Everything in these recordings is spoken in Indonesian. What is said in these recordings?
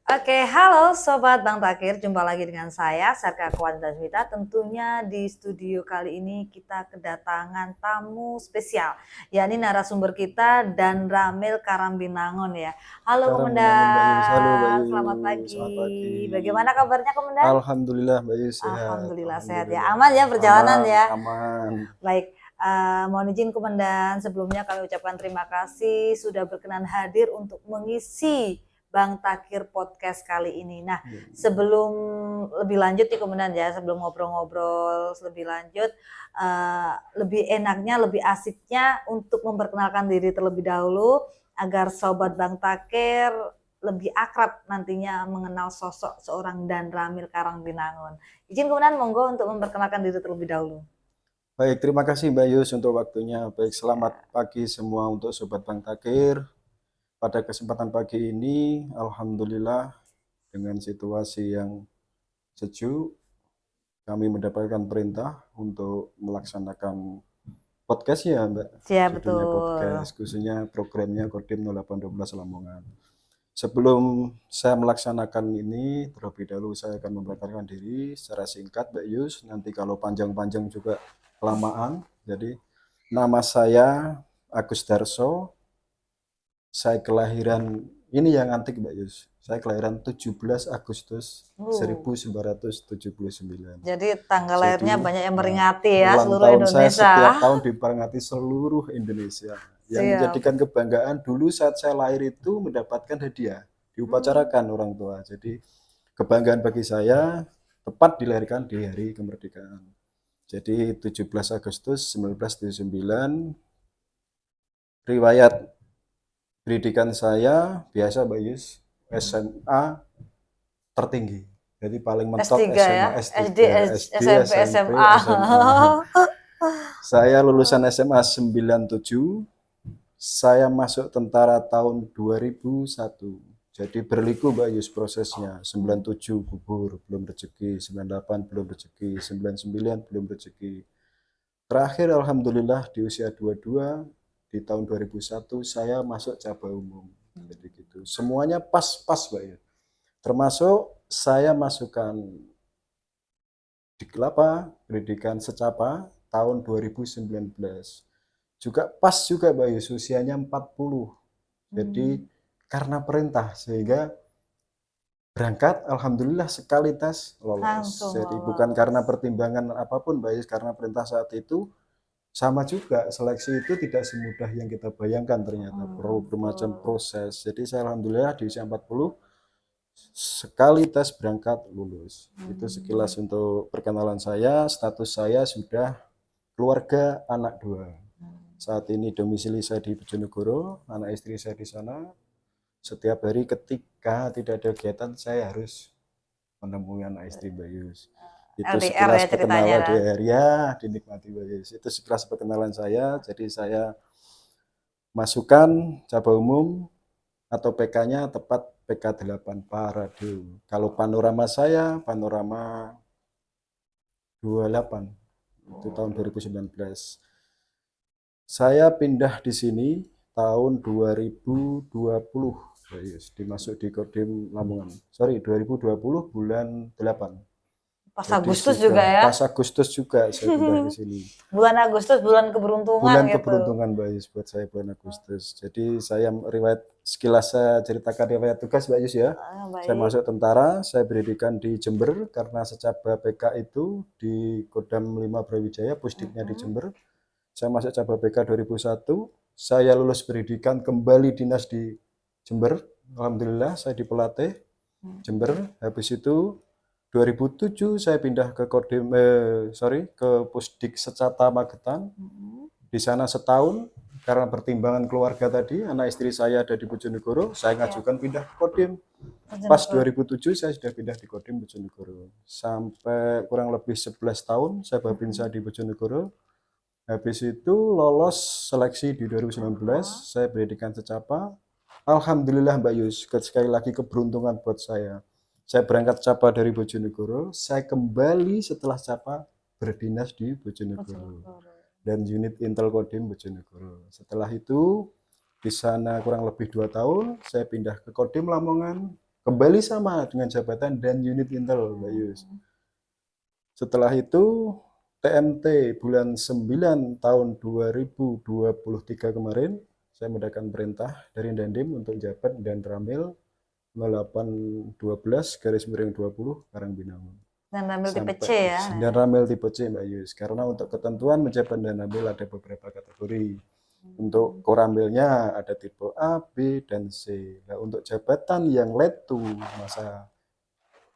Oke, halo Sobat Bang Takir, jumpa lagi dengan saya, Serka Kwandanwita. Tentunya di studio kali ini kita kedatangan tamu spesial, yakni narasumber kita Dan Ramil Karambinangun ya. Halo Karambinangun Mbak Yus. Halo Mbak Komandan, selamat Yus, selamat pagi. pagi. Bagaimana kabarnya Komandan? Alhamdulillah Mbak Yus sehat. Alhamdulillah sehat ya, Alhamdulillah. aman ya perjalanan Aman, ya. aman. Baik, mohon izin Komandan, sebelumnya kami ucapkan terima kasih sudah berkenan hadir untuk mengisi Bang Takir podcast kali ini. Nah, sebelum lebih lanjut nih Komandan ya, sebelum ngobrol-ngobrol lebih lanjut, lebih enaknya, lebih asiknya untuk memperkenalkan diri terlebih dahulu agar Sobat Bang Takir lebih akrab nantinya mengenal sosok seorang Dan Ramil Karambinangun. Izin Komandan, monggo untuk memperkenalkan diri terlebih dahulu. Baik, terima kasih Mbak Yus untuk waktunya. Baik, selamat pagi semua untuk Sobat Bang Takir. Pada kesempatan pagi ini, Alhamdulillah dengan situasi yang sejuk, kami mendapatkan perintah untuk melaksanakan podcast ya Mbak. Ya, Judulnya betul. podcast, khususnya programnya Kodim 0812 Lamongan. Sebelum saya melaksanakan ini, terlebih dahulu saya akan memperkenalkan diri secara singkat Mbak Yus. Nanti kalau panjang-panjang juga kelamaan. Jadi, nama saya Agus Darso. Saya kelahiran, ini yang antik Mbak Yus. Saya kelahiran 17 Agustus 1979. Jadi tanggal lahirnya banyak yang memperingati ya Ulang seluruh tahun saya Indonesia. setiap tahun diperingati seluruh Indonesia. Yang Siap. menjadikan kebanggaan dulu saat saya lahir itu mendapatkan hadiah, diupacarakan orang tua. Jadi kebanggaan bagi saya tepat dilahirkan di hari kemerdekaan. Jadi 17 Agustus 1979. Riwayat pendidikan saya biasa Mbak Yus, SMA tertinggi. Jadi paling mentok S3 SMA, ya, SD, SD, SD, SMP, SMP, SMA. SMA. Saya lulusan SMA 97. Saya masuk tentara tahun 2001. Jadi berliku Mbak Yus prosesnya. 97 gugur, belum rezeki. 98 belum rezeki. 99 belum rezeki. Terakhir Alhamdulillah di usia 22, di tahun 2001 saya masuk Caba Umum. Jadi gitu. Semuanya pas-pas Mbak Yus. Termasuk saya masukkan di Kelapa, pendidikan secapa tahun 2019. Juga pas juga Mbak Yus, usianya 40. Jadi karena perintah sehingga berangkat alhamdulillah sekali tes lolos. Jadi bukan karena pertimbangan apapun Mbak Yus, karena perintah saat itu sama juga seleksi itu tidak semudah yang kita bayangkan ternyata, perlu bermacam proses. Jadi saya alhamdulillah di usia 40 sekali tes berangkat lulus. Itu sekilas untuk perkenalan saya. Status saya sudah keluarga anak 2. Saat ini domisili saya di Bojonegoro, anak istri saya di sana. Setiap hari ketika tidak ada kegiatan saya harus menemui anak istri Mbak Yus. Itu LDR sekilas ya perkenalan ceritanya. di ya dinikmati Mbak Yus. Itu sekilas perkenalan saya. Jadi saya masukkan Caba Umum atau PK-nya tepat PK 8 Paradio. Kalau panorama saya, panorama 28 itu tahun 2019. Saya pindah di sini tahun 2020, dimasuk di Kodim Lamongan. Sorry, 2020 bulan 8. Pas Jadi Agustus juga ya. Pas Agustus juga saya pindah ke sini. Bulan Agustus, bulan keberuntungan Bulan gitu. keberuntungan Mbak Yus buat saya bulan Agustus. Jadi saya riwayat sekilas saya ceritakan riwayat tugas Mbak Yus ya. Saya masuk tentara, saya pendidikan di Jember karena secaba PK itu di Kodam 5 Brawijaya, pusdiknya di Jember. Saya masuk Caba PK 2001, saya lulus pendidikan kembali dinas di Jember. Alhamdulillah saya dipelatih Jember. Habis itu 2007 saya pindah ke Kodim ke Pusdik Secata Magetan. Di sana setahun karena pertimbangan keluarga tadi, anak istri saya ada di Bojonegoro, saya ngajukan pindah ke Kodim. Pas 2007 saya sudah pindah di Kodim Bojonegoro. Sampai kurang lebih 11 tahun saya babinsa di Bojonegoro. Habis itu lolos seleksi di 2019, saya pendidikan secapa. Alhamdulillah Mbak Yus, sekali lagi keberuntungan buat saya. Saya berangkat capa dari Bojonegoro, saya kembali setelah capa berdinas di Bojonegoro dan unit Intel Kodim Bojonegoro. Setelah itu di sana kurang lebih 2 tahun, saya pindah ke Kodim Lamongan, kembali sama dengan jabatan dan unit intel Mbak Yus. Setelah itu TMT bulan 9 tahun 2023 kemarin saya mendapatkan perintah dari Dandim untuk jabat dan ramil 0812/20 Karangbinangun. Dan ramil tipe C Sampai ya. dan ramil tipe C Mbak Yus. Karena untuk ketentuan menjabat dan ramil ada beberapa kategori. Untuk koramilnya ada tipe A, B, dan C. Nah, untuk jabatan yang letu masa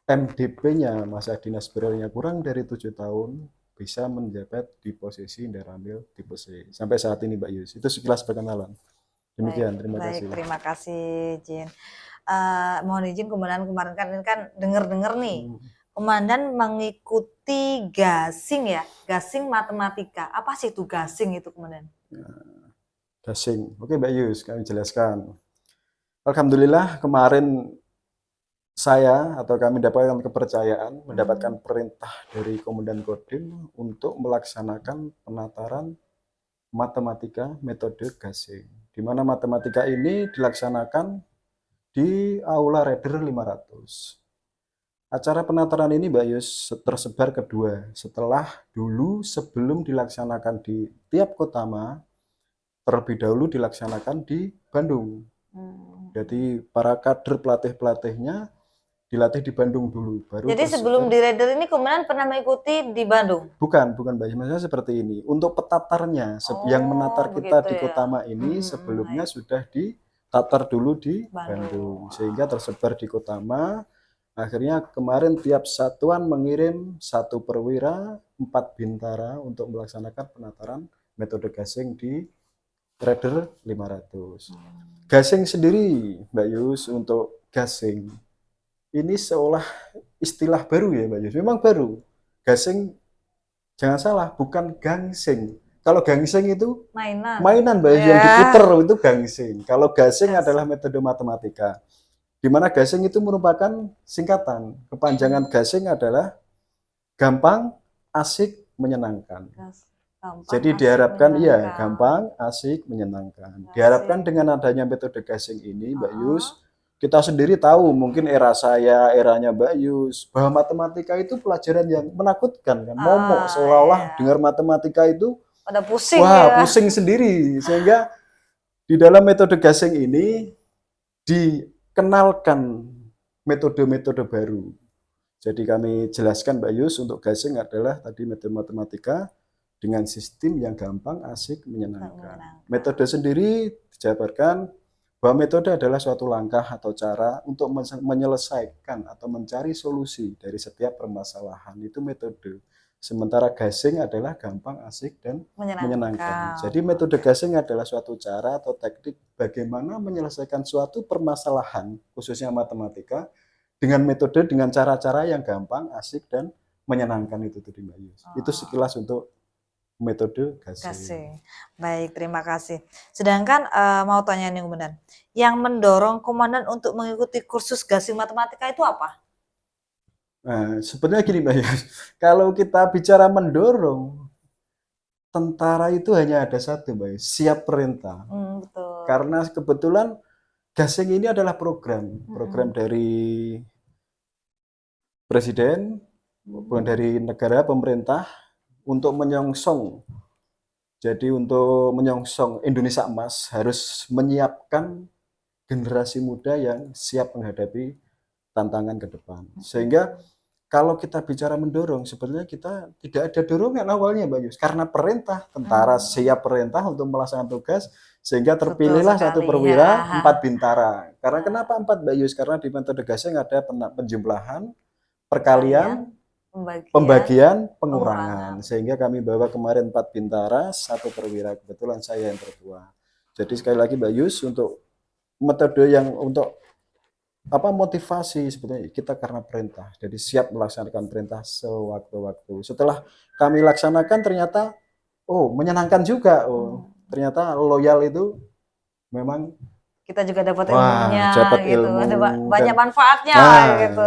MDP-nya, masa dinas beliaunya kurang dari 7 tahun, bisa menjabat di posisi Ramil tipe C. Sampai saat ini Mbak Yus. Itu sekilas perkenalan. Demikian, terima kasih. Terima kasih Jin. Mohon izin Komandan, kemarin kan ini kan dengar-dengar nih. Komandan mengikuti gasing ya, gasing matematika. Apa sih itu gasing itu Komandan? Gasing. Oke Mbak Yus, kami jelaskan. Alhamdulillah kemarin saya atau kami mendapatkan perintah dari Komandan Kodim untuk melaksanakan penataran matematika metode gasing. Di mana matematika ini dilaksanakan di Aula Raider 500. Acara penataran ini Mbak Yus tersebar kedua setelah dulu sebelum dilaksanakan di tiap kota terlebih dahulu dilaksanakan di Bandung. Jadi para kader pelatih-pelatihnya dilatih di Bandung dulu. Jadi sebelum di Raider ini Komandan pernah mengikuti di Bandung? Bukan Mbak Yus, maksudnya seperti ini. Untuk petatarnya, yang menatar kita di Kotama ini sebelumnya sudah ditatar dulu di Bandung. Sehingga tersebar di Kotama. Akhirnya kemarin tiap satuan mengirim 1 perwira, 4 bintara untuk melaksanakan penataran metode gasing di Raider 500. Gasing sendiri Mbak Yus, untuk gasing ini seolah istilah baru ya Mbak Yus. Memang baru. Gasing jangan salah, bukan gangsing. Kalau gangsing itu mainan Mbak Yus, yang diputer itu gangsing. Kalau gasing adalah metode matematika. Di mana gasing itu merupakan singkatan. Kepanjangan gasing adalah gampang, asik, menyenangkan. Jadi diharapkan gampang, asik, menyenangkan. Diharapkan dengan adanya metode gasing ini Mbak Yus, kita sendiri tahu mungkin era saya, eranya Mbak Yus, bahwa matematika itu pelajaran yang menakutkan kan, momok, seolah-olah dengar matematika itu pada pusing pusing sendiri. Sehingga di dalam metode gasing ini dikenalkan metode-metode baru. Jadi kami jelaskan Mbak Yus, untuk gasing adalah tadi metode matematika dengan sistem yang gampang, asik, menyenangkan. Metode sendiri dijabarkan bahwa metode adalah suatu langkah atau cara untuk menyelesaikan atau mencari solusi dari setiap permasalahan. Itu metode. Sementara gasing adalah gampang, asik, dan menyenangkan. Jadi metode gasing adalah suatu cara atau teknik bagaimana menyelesaikan suatu permasalahan, khususnya matematika, dengan metode, dengan cara-cara yang gampang, asik, dan menyenangkan itu tadi Mbak Yus. Itu sekilas untuk metode gasing. Baik, terima kasih. Sedangkan mau tanya nih Komandan, yang mendorong Komandan untuk mengikuti kursus gasing matematika itu apa? Nah, sebenarnya gini Mbak Yus, kalau kita bicara mendorong, tentara itu hanya ada satu Mbak Yus, siap perintah. Betul. Karena kebetulan gasing ini adalah program dari presiden, bukan dari negara, pemerintah, untuk menyongsong. Jadi untuk menyongsong Indonesia Emas harus menyiapkan generasi muda yang siap menghadapi tantangan ke depan. Sehingga kalau kita bicara mendorong, sebenarnya kita tidak ada dorongan awalnya Mbak Yus. Karena perintah, tentara siap perintah untuk melaksanakan tugas, sehingga terpilihlah 1 perwira, 4 bintara. Karena kenapa 4 Mbak Yus? Karena di metode gasing ada penjumlahan, perkalian, pembagian, pengurangan. Sehingga kami bawa kemarin 4 bintara, 1 perwira. Kebetulan saya yang tertua. Jadi sekali lagi Mbak Yus, untuk metode yang untuk motivasi sebetulnya kita karena perintah. Jadi siap melaksanakan perintah sewaktu-waktu. Setelah kami laksanakan ternyata menyenangkan juga. Ternyata loyal itu memang kita juga dapat ilmunya gitu. Ilmu, ada banyak manfaatnya gitu.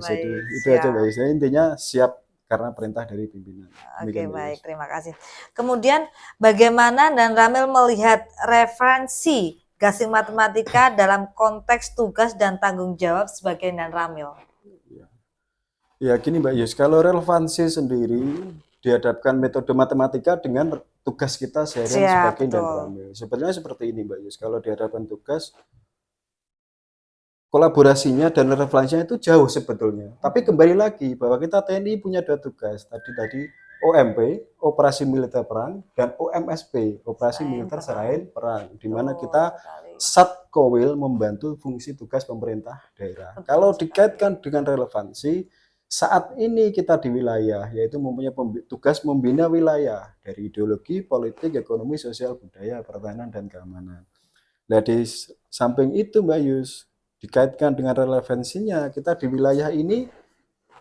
Jadi itu aja Mbak Yus. Intinya siap karena perintah dari pimpinan. Baik, terima kasih. Kemudian bagaimana dan Ramil melihat referensi gasing matematika dalam konteks tugas dan tanggung jawab sebagai Dan Ramil? Ya gini Mbak Yus, kalau relevansi sendiri dihadapkan metode matematika dengan tugas kita seharian sebagai Dan Ramil. Sebenarnya seperti ini Mbak Yus, kalau dihadapkan tugas, kolaborasinya dan relevansinya itu jauh sebetulnya. Tapi kembali lagi bahwa kita TNI punya 2 tugas. Tadi OMP, Operasi Militer Perang, dan OMSP, Operasi Militer Selain Perang, di mana kita Satkowil membantu fungsi tugas pemerintah daerah. Kalau dikaitkan dengan relevansi, saat ini kita di wilayah, yaitu mempunyai tugas membina wilayah dari ideologi, politik, ekonomi, sosial, budaya, pertahanan, dan keamanan. Nah, di samping itu Mbak Yus, dikaitkan dengan relevansinya, kita di wilayah ini,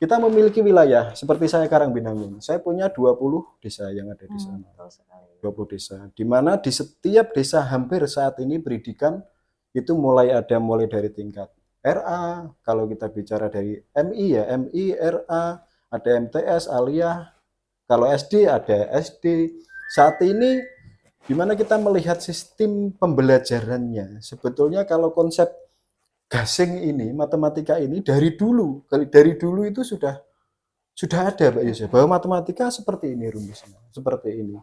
kita memiliki wilayah, seperti saya Karangbinangun. Saya punya 20 desa yang ada di sana. 20 desa. Di mana di setiap desa hampir saat ini pendidikan itu mulai dari tingkat RA, kalau kita bicara dari MI ya, MI, RA, ada MTS, Aliyah, kalau SD ada SD. Saat ini di mana kita melihat sistem pembelajarannya. Sebetulnya kalau konsep gasing ini, matematika ini dari dulu itu sudah ada Mbak Yus, bahwa matematika seperti ini rumusnya, seperti ini.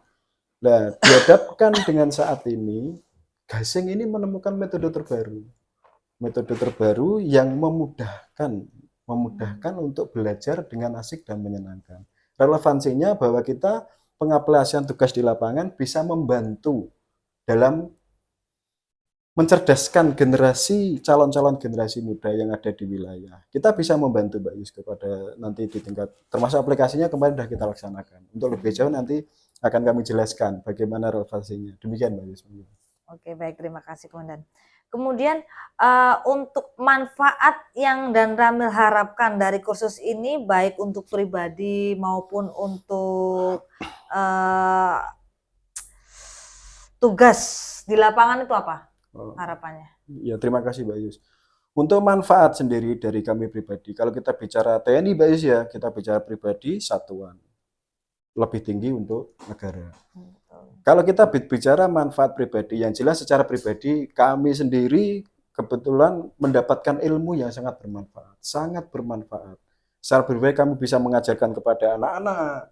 Nah, dihadapkan dengan saat ini, gasing ini menemukan metode terbaru yang memudahkan untuk belajar dengan asik dan menyenangkan. Relevansinya bahwa kita pengaplikasian tugas di lapangan bisa membantu dalam mencerdaskan calon-calon generasi muda yang ada di wilayah. Kita bisa membantu Mbak Yus kepada nanti di tingkat, termasuk aplikasinya kemarin sudah kita laksanakan. Untuk lebih jauh nanti akan kami jelaskan bagaimana relevansinya. Demikian Mbak Yus. Oke, baik, terima kasih Komandan. Kemudian untuk manfaat yang Dan Ramil harapkan dari kursus ini, baik untuk pribadi maupun untuk tugas di lapangan itu apa harapannya? Ya, terima kasih Mbak Yus. Untuk manfaat sendiri dari kami pribadi, kalau kita bicara TNI Mbak Yus ya, kita bicara pribadi, satuan. Lebih tinggi untuk negara. Kalau kita bicara manfaat pribadi, yang jelas secara pribadi kami sendiri kebetulan mendapatkan ilmu yang sangat bermanfaat. Secara pribadi kami bisa mengajarkan kepada anak-anak,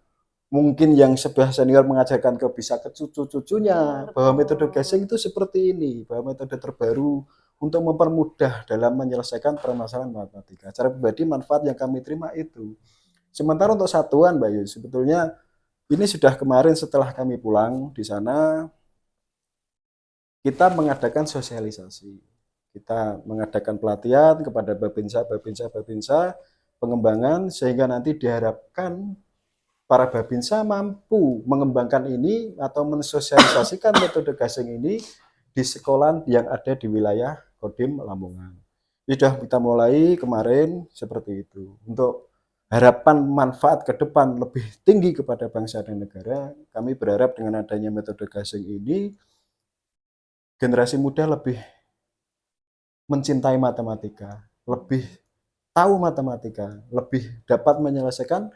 mungkin yang sebelah senior mengajarkan ke cucu-cucunya bahwa metode gasing itu seperti ini, bahwa metode terbaru untuk mempermudah dalam menyelesaikan permasalahan matematika. Secara pribadi manfaat yang kami terima itu. Sementara untuk satuan Mbak Yus, sebetulnya ini sudah kemarin setelah kami pulang di sana, kita mengadakan sosialisasi. Kita mengadakan pelatihan kepada babinsa, pengembangan, sehingga nanti diharapkan para babinsa mampu mengembangkan ini atau mensosialisasikan metode gasing ini di sekolah yang ada di wilayah Kodim Lamongan. Sudah kita mulai kemarin seperti itu. Untuk harapan manfaat ke depan lebih tinggi kepada bangsa dan negara, kami berharap dengan adanya metode gasing ini, generasi muda lebih mencintai matematika, lebih tahu matematika, lebih dapat menyelesaikan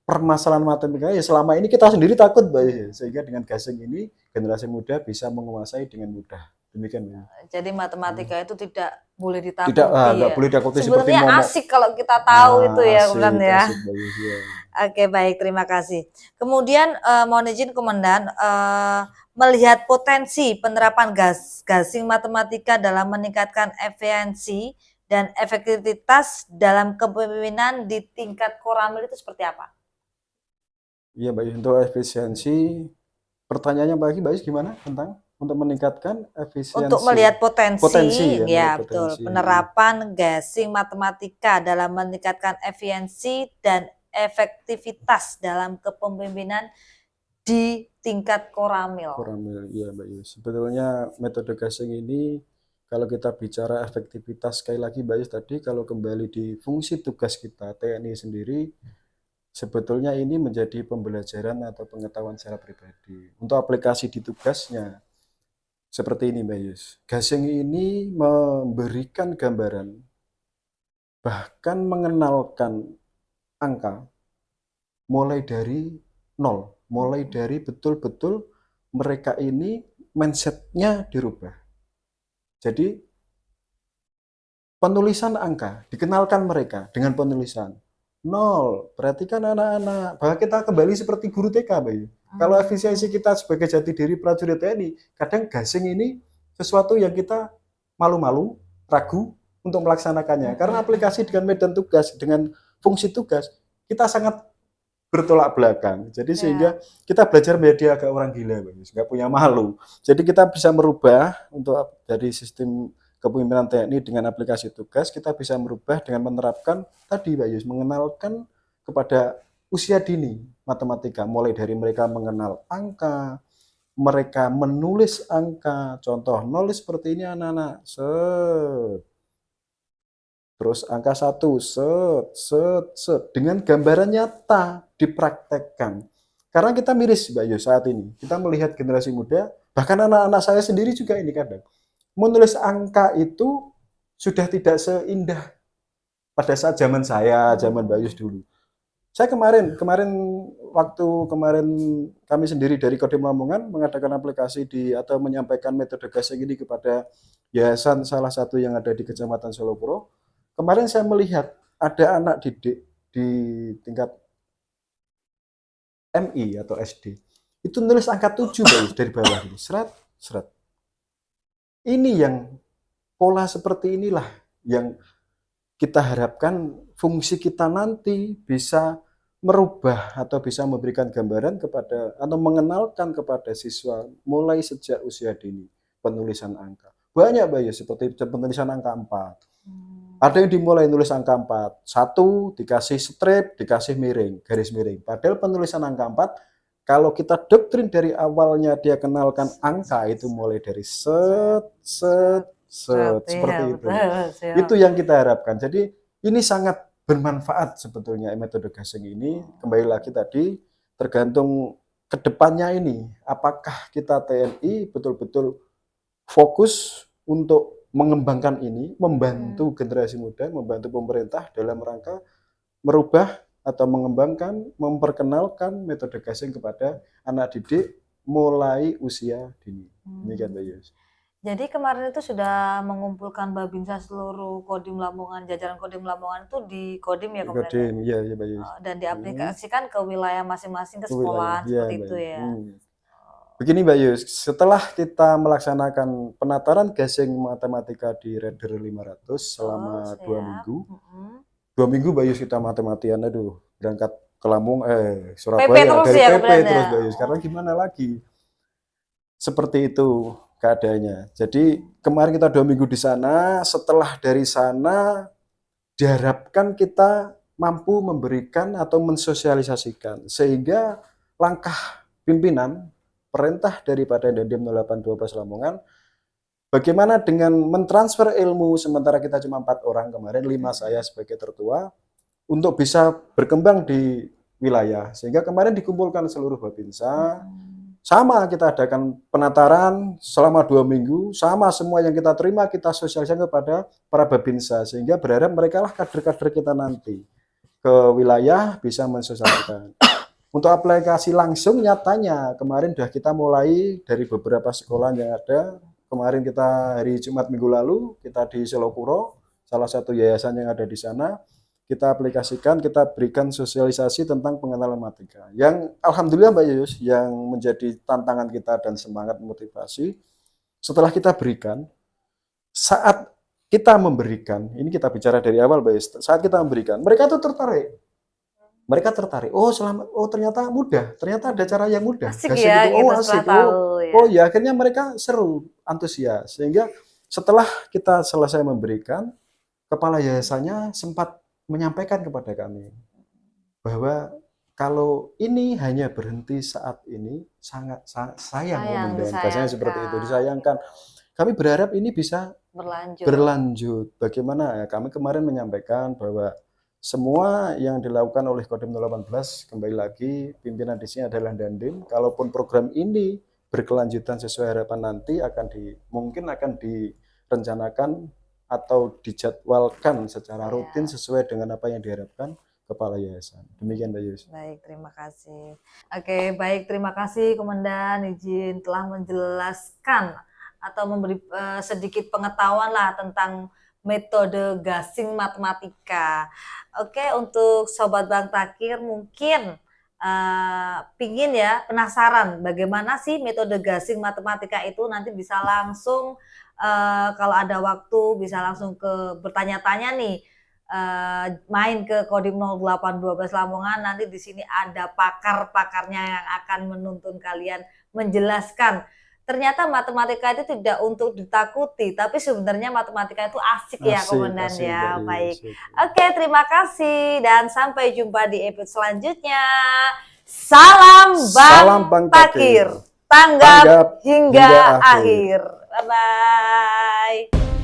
permasalahan matematika. Ya selama ini kita sendiri takut, Mbak, sehingga dengan gasing ini generasi muda bisa menguasai dengan mudah. Demikian ya. Jadi matematika itu tidak boleh ditakuti. Tidak boleh ditakuti. Sebenarnya asik kalau kita tahu itu ya, Komandan ya. Oke, baik, terima kasih. Kemudian mohon izin Komandan, melihat potensi penerapan gasing matematika dalam meningkatkan efisiensi dan efektivitas dalam kepemimpinan di tingkat Koramil itu seperti apa? Iya, Mbak, untuk efisiensi, pertanyaannya Mbak gimana tentang untuk meningkatkan efisiensi? Untuk melihat potensi ya, betul. Penerapan gasing matematika dalam meningkatkan efisiensi dan efektivitas dalam kepemimpinan di tingkat Koramil. Koramil, iya Mbak Yus. Sebetulnya metode gasing ini, kalau kita bicara efektivitas, sekali lagi Mbak Yus tadi, kalau kembali di fungsi tugas kita, TNI sendiri, sebetulnya ini menjadi pembelajaran atau pengetahuan secara pribadi. Untuk aplikasi di tugasnya, seperti ini Mbak Yus. Gasing ini memberikan gambaran, bahkan mengenalkan angka, mulai dari nol, mulai dari betul-betul mereka ini mindset-nya dirubah. Jadi penulisan angka, dikenalkan mereka dengan penulisan. 0, berarti kan anak-anak, bahwa kita kembali seperti guru TK, Bayu. Kalau efisiensi kita sebagai jati diri prajurit TNI, kadang gasing ini sesuatu yang kita malu-malu, ragu untuk melaksanakannya. Karena aplikasi dengan medan tugas, dengan fungsi tugas, kita sangat bertolak belakang. Jadi sehingga kita belajar menjadi agak orang gila, Bayu. Nggak punya malu. Jadi kita bisa merubah untuk dari sistem kepemimpinan TNI dengan aplikasi tugas, kita bisa merubah dengan menerapkan tadi Pak Yus, mengenalkan kepada usia dini matematika, mulai dari mereka mengenal angka, mereka menulis angka, contoh nulis seperti ini anak-anak, set, terus angka 1, set, set, set, dengan gambaran nyata dipraktekkan. Karena kita miris Mbak Yus saat ini, kita melihat generasi muda, bahkan anak-anak saya sendiri juga ini kadang, menulis angka itu sudah tidak seindah pada saat zaman saya, zaman Bayus dulu. Saya kemarin kami sendiri dari Kodim Lamongan mengadakan aplikasi atau menyampaikan metode gasing ini kepada yayasan salah satu yang ada di Kecamatan Solopuro. Kemarin saya melihat ada anak didik di tingkat MI atau SD. Itu nulis angka 7 Bayus dari bawah ini, serat, serat. Ini yang pola seperti inilah yang kita harapkan fungsi kita nanti bisa merubah atau bisa memberikan gambaran kepada atau mengenalkan kepada siswa mulai sejak usia dini penulisan angka. Banyak Bayu seperti penulisan angka 4. Ada yang dimulai nulis angka 4. 1 dikasih strip, dikasih miring, garis miring. Padahal penulisan angka 4 kalau kita doktrin dari awalnya dia kenalkan angka itu mulai dari set, seperti itu. Itu yang kita harapkan. Jadi ini sangat bermanfaat sebetulnya metode gasing ini. Kembali lagi tadi tergantung kedepannya ini. Apakah kita TNI betul-betul fokus untuk mengembangkan ini, membantu generasi muda, membantu pemerintah dalam rangka merubah atau mengembangkan, memperkenalkan metode gasing kepada anak didik mulai usia dini. Demikian Mbak Yus. Jadi kemarin itu sudah mengumpulkan Babinsa seluruh Kodim Lamongan, jajaran Kodim Lamongan itu di Kodim ya kemarin. Kodim, iya ya Mbak Yus. Dan diaplikasikan ke wilayah masing-masing, ke sekolah seperti itu ya. Begini Mbak Yus, setelah kita melaksanakan penataran gasing matematika di Raider 500 selama 2 minggu, 2 minggu Mbak Yus kita mati-matian, aduh berangkat ke Surabaya PP terus dari ya, PP terus Mbak Yus, karena gimana lagi, seperti itu keadaannya. Jadi kemarin kita 2 minggu di sana, setelah dari sana diharapkan kita mampu memberikan atau mensosialisasikan sehingga langkah pimpinan perintah daripada Dandim 0812 Lamongan bagaimana dengan mentransfer ilmu sementara kita cuma 4 orang kemarin, 5 saya sebagai tertua untuk bisa berkembang di wilayah sehingga kemarin dikumpulkan seluruh Babinsa. Sama kita adakan penataran selama 2 minggu, sama semua yang kita terima kita sosialisasikan kepada para Babinsa sehingga berharap mereka lah kader-kader kita nanti ke wilayah bisa mensosialisasikan. Untuk aplikasi langsung nyatanya kemarin sudah kita mulai dari beberapa sekolah yang ada. Kemarin kita hari Jumat minggu lalu kita di Selopuro, salah satu yayasan yang ada di sana. Kita aplikasikan, kita berikan sosialisasi tentang pengenalan matematika. Yang alhamdulillah Mbak Yus, yang menjadi tantangan kita dan semangat motivasi, setelah kita berikan, saat kita memberikan, ini kita bicara dari awal Mbak Yus, saat kita memberikan, mereka itu tertarik. Mereka tertarik, oh ternyata mudah, ternyata ada cara yang mudah. Asik ya, gitu. Asik, ya akhirnya mereka seru, antusias. Sehingga setelah kita selesai memberikan, kepala yayasannya sempat menyampaikan kepada kami bahwa kalau ini hanya berhenti saat ini sangat sayang bahasanya seperti itu, disayangkan. Kami berharap ini bisa berlanjut. Bagaimana ya? Kami kemarin menyampaikan bahwa semua yang dilakukan oleh Kodim 18 kembali lagi pimpinan di sini adalah Dandim. Kalaupun program ini berkelanjutan sesuai harapan nanti mungkin akan direncanakan atau dijadwalkan secara rutin sesuai dengan apa yang diharapkan kepala yayasan. Demikian Mbak Yus. Baik, terima kasih. Oke, baik, terima kasih Komandan izin telah menjelaskan atau memberi sedikit pengetahuan lah tentang metode gasing matematika. Oke, untuk Sobat Bang Takir mungkin pingin ya, penasaran bagaimana sih metode gasing matematika itu, nanti bisa langsung kalau ada waktu bisa langsung ke bertanya-tanya nih, main ke Kodim 0812 Lamongan, nanti di sini ada pakar-pakarnya yang akan menuntun kalian, menjelaskan. Ternyata matematika itu tidak untuk ditakuti, tapi sebenarnya matematika itu asik ya Komandan Asik, ya. Mbak Baik. Yus. Oke, terima kasih dan sampai jumpa di episode selanjutnya. Salam Bang Takir. Tanggap hingga akhir. Bye-bye.